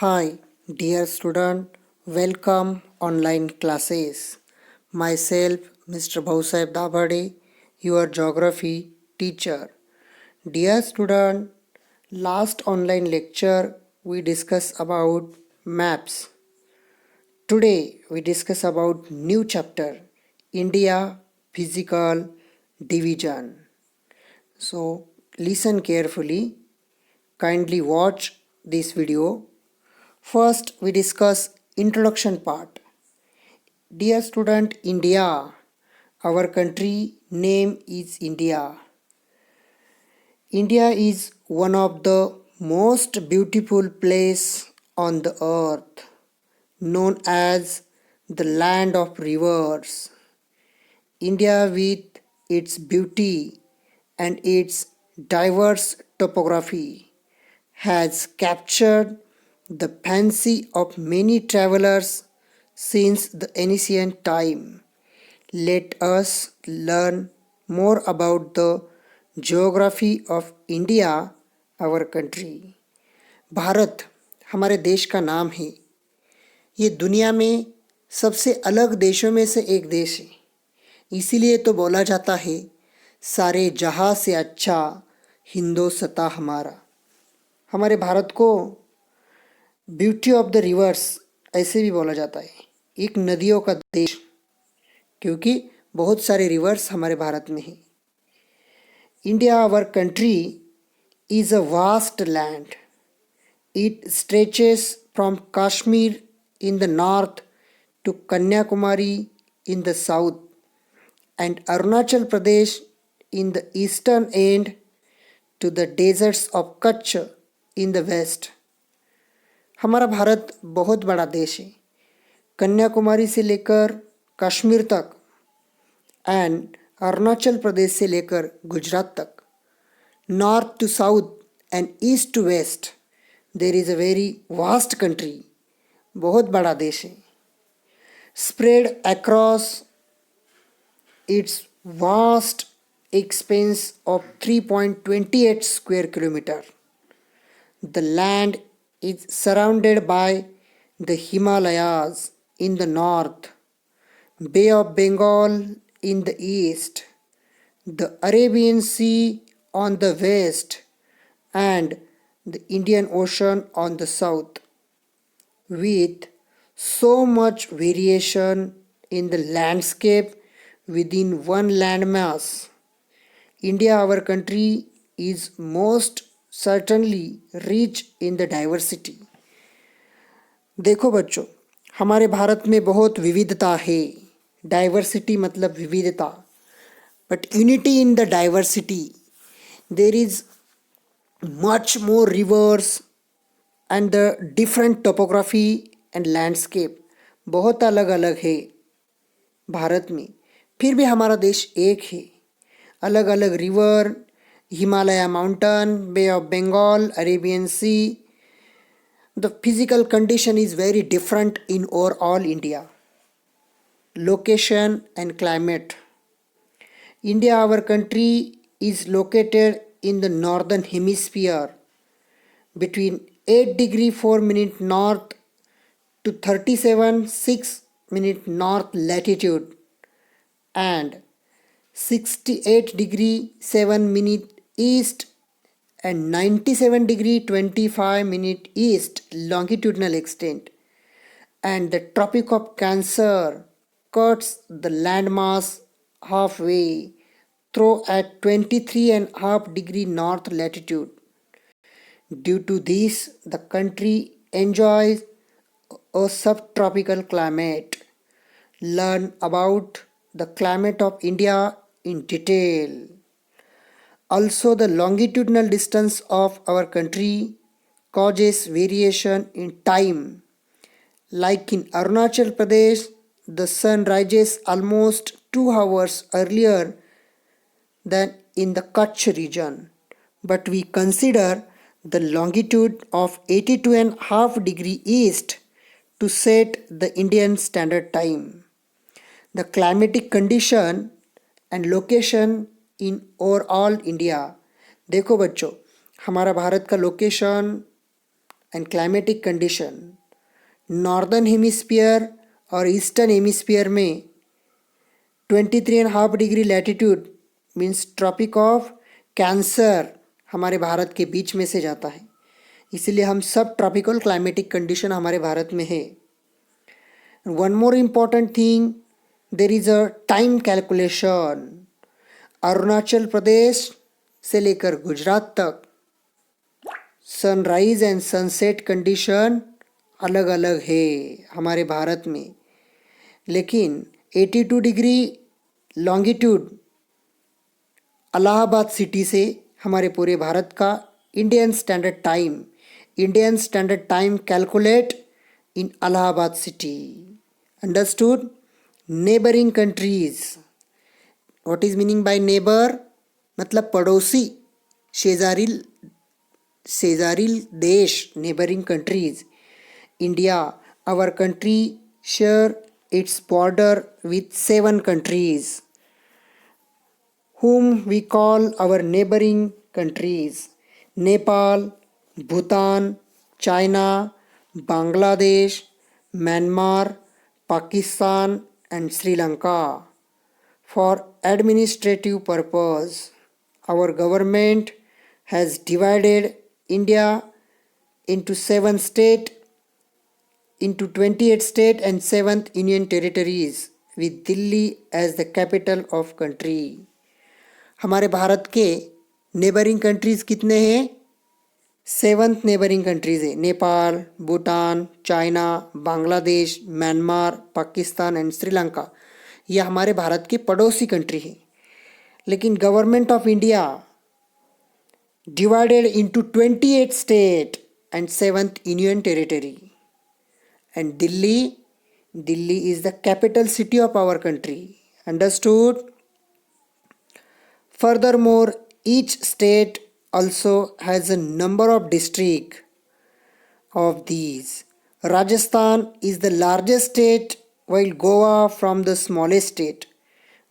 Hi, dear student, welcome online classes. Myself, Mr. Bhausaib Dabade, your geography teacher. Dear student, last online lecture we discussed about maps. Today we discuss about new chapter India physical division. So listen carefully, kindly watch this video. First, we discuss introduction part. Dear student, India. Our country name is India. India is one of the most beautiful place on the earth, known as the land of rivers. India with its beauty and its diverse topography has captured the fancy of many travelers since the ancient time. Let us learn more about the geography of India, our country. Bharat हमारे देश का नाम है। ये दुनिया में सबसे अलग देशों में से एक देश है। इसीलिए तो बोला जाता है सारे जहां से अच्छा हिंदोसता हमारा। हमारे भारत को ब्यूटी ऑफ द रिवर्स ऐसे भी बोला जाता है, एक नदियों का देश, क्योंकि बहुत सारे रिवर्स हमारे भारत में हैं। India our country is a vast land. It stretches from Kashmir in the north to Kanyakumari in the south and Arunachal Pradesh in the eastern end to the deserts of Kutch in the west. हमारा भारत बहुत बड़ा देश है, कन्याकुमारी से लेकर कश्मीर तक and Arunachal Pradesh से लेकर गुजरात तक, north to south and east to west there is a very vast country. बहुत बड़ा देश है. Spread across its vast expanse of 3.28 square kilometer. The land is surrounded by the Himalayas in the north, Bay of Bengal in the east, the Arabian Sea on the west, and the Indian Ocean on the south. With so much variation in the landscape within one landmass, India, our country, is most certainly rich in the diversity. देखो बच्चों, हमारे भारत में बहुत विविधता है. Diversity मतलब विविधता, but unity in the diversity. There is much more reverse and the different topography and landscape बहुत अलग अलग है भारत में. फिर भी हमारा देश एक है. अलग अलग river, Himalaya mountain, bay of Bengal, Arabian sea. The physical condition is very different in overall India. Location and climate. India our country is located in the northern hemisphere between 8 degree 4 minute north to 37 6 minute north latitude and 68 degree 7 minute east and 97 degree 25 minute east longitudinal extent, and the Tropic of Cancer cuts the landmass halfway through at 23.5 degree north latitude. Due to this, the country enjoys a subtropical climate. Learn about the climate of India in detail. Also, the longitudinal distance of our country causes variation in time. Like in Arunachal Pradesh, the sun rises almost 2 hours earlier than in the Kutch region, but we consider the longitude of 82.5 degree east to set the Indian Standard Time. The climatic condition and location in overall India. देखो बच्चों, हमारा भारत का location and climatic condition. Northern hemisphere और eastern hemisphere में 23.5 degree latitude means tropic of cancer हमारे भारत के बीच में से जाता है, इसीलिए हम सब ट्रॉपिकल क्लाइमेटिक कंडीशन हमारे भारत में है. One more important thing, there is a time calculation. Arunachal Pradesh से लेकर गुजरात तक सनराइज एंड सनसेट कंडीशन अलग अलग है हमारे भारत में, लेकिन 82 डिग्री लॉन्गिट्यूड इलाहाबाद सिटी से हमारे पूरे भारत का Indian standard time calculate in Allahabad city. Understood. Neighbouring countries. What is meaning bye neighbour? मतलब पड़ोसी, शेजारी देश, neighbouring countries. India, our country share its border with 7 countries whom we call our neighboring countries: Nepal, Bhutan, China, Bangladesh, Myanmar, Pakistan and Sri Lanka. For administrative purpose, our government has divided India into 28 state and 7th union territories with Delhi as the capital of country. हमारे भारत के neighbouring countries कितने हैं? 7th neighbouring countries है Nepal, Bhutan, China, Bangladesh, Myanmar, Pakistan and Sri Lanka. यह हमारे भारत की पड़ोसी country है. लेकिन government of India divided into 28 state and 7th union territory. And Delhi is the capital city of our country. Understood? Furthermore, each state also has a number of districts of these. Rajasthan is the largest state, while Goa from the smallest state.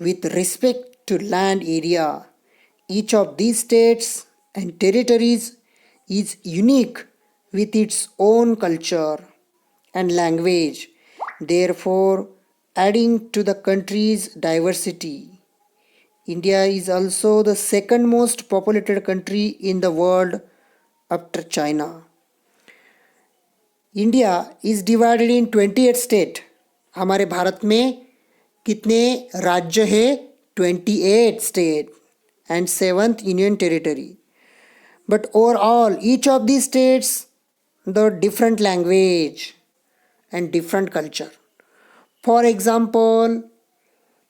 With respect to land area, each of these states and territories is unique with its own culture and language, therefore adding to the country's diversity. India is also the second most populated country in the world after China. India is divided in 28 states. हमारे भारत में कितने राज्य है? 28 states and 7th union territory. But overall, each of these states the different language and different culture. For example,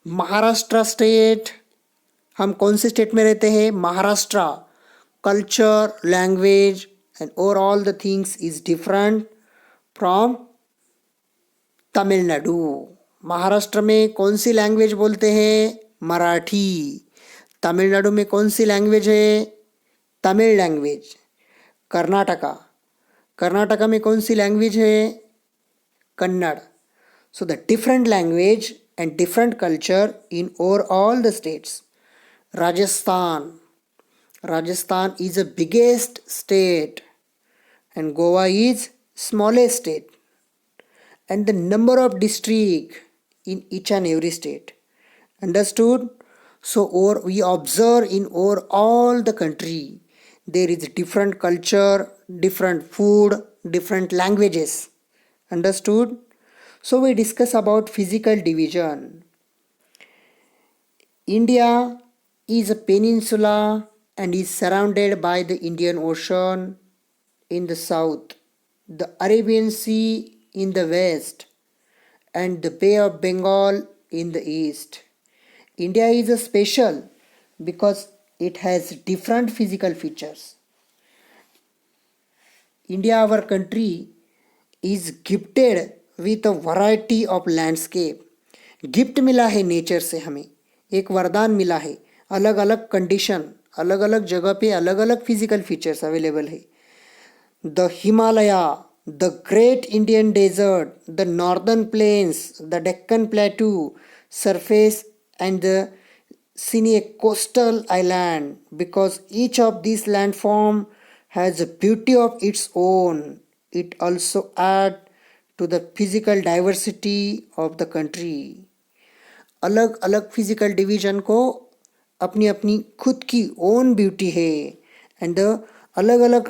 Maharashtra state, हम कौन से state में रहते हैं? Maharashtra. Culture, language and overall the things is different from Tamil Nadu. Maharashtra में कौन सी लैंग्वेज बोलते हैं? मराठी. तमिलनाडु में कौन सी लैंग्वेज है? तमिल लैंग्वेज. कर्नाटका में कौन सी लैंग्वेज है? Kannada. So the different language and different culture in all the states. Rajasthan is the biggest state and Goa is smallest state, and the number of district in each and every state. Understood? So we observe in all the country there is different culture, different food, different languages. Understood? So we discuss about physical division. India is a peninsula and is surrounded by the Indian Ocean in the south, the Arabian Sea in the west, and the Bay of Bengal in the east. India is a special because it has different physical features. India, our country, is gifted with a variety of landscape. Gift मिला है nature से, हमें एक वरदान मिला है. अलग अलग कंडीशन, अलग अलग जगह पे अलग अलग फिजिकल फीचर्स अवेलेबल है. The Himalaya, the great Indian desert, the northern plains, the Deccan plateau surface and the scenic coastal island, because each of these landform has a beauty of its own. it also add to the physical diversity of the country. अलग अलग physical division को अपनी अपनी खुद की own beauty है and अलग अलग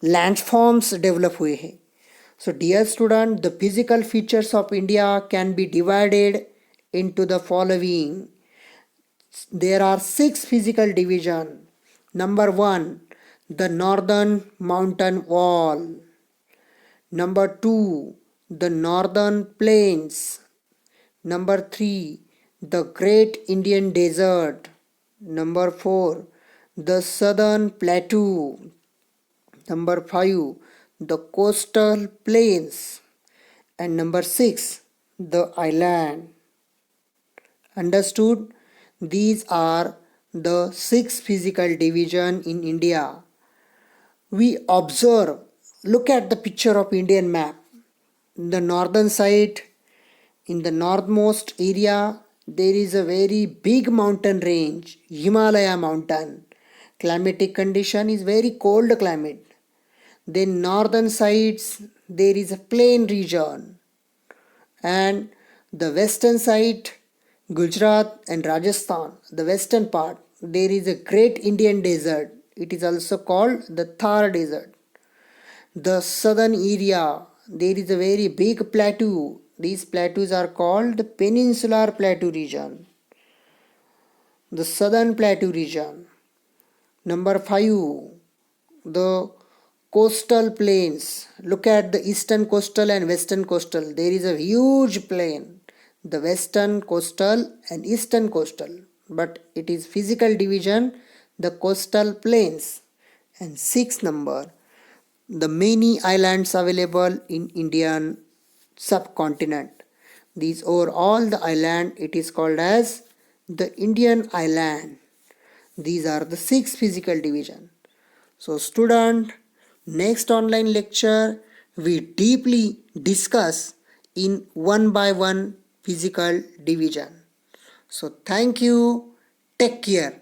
लैंडफॉर्म्स डेवलप हुए हैं. So dear student, the physical features of India can be divided into the following. There are 6 physical division. Number 1, the northern mountain wall. Number 2, the northern plains. Number 3, the great Indian desert. Number 4, the southern plateau. Number 5, the coastal plains. And number 6, the island. Understood? These are the 6 physical division in India. We observe, look at the picture of Indian map. In the northern side, in the northmost area, there is a very big mountain range, Himalaya mountain. Climatic condition is very cold climate. Then northern sides, there is a plain region. And the western side, Gujarat and Rajasthan, the western part, there is a great Indian desert. It is also called the Thar desert. The southern area, there is a very big plateau. These plateaus are called the peninsular plateau region. The southern plateau region. Number 5, the coastal plains. Look at the eastern coastal and western coastal. There is a huge plain. The western coastal and eastern coastal. But it is physical division, the coastal plains. And 6 number, the many islands available in Indian subcontinent. These are all the island. It is called as the Indian island. These are the 6 physical division. So student, next online lecture we deeply discuss in one by one physical division. So thank you. Take care.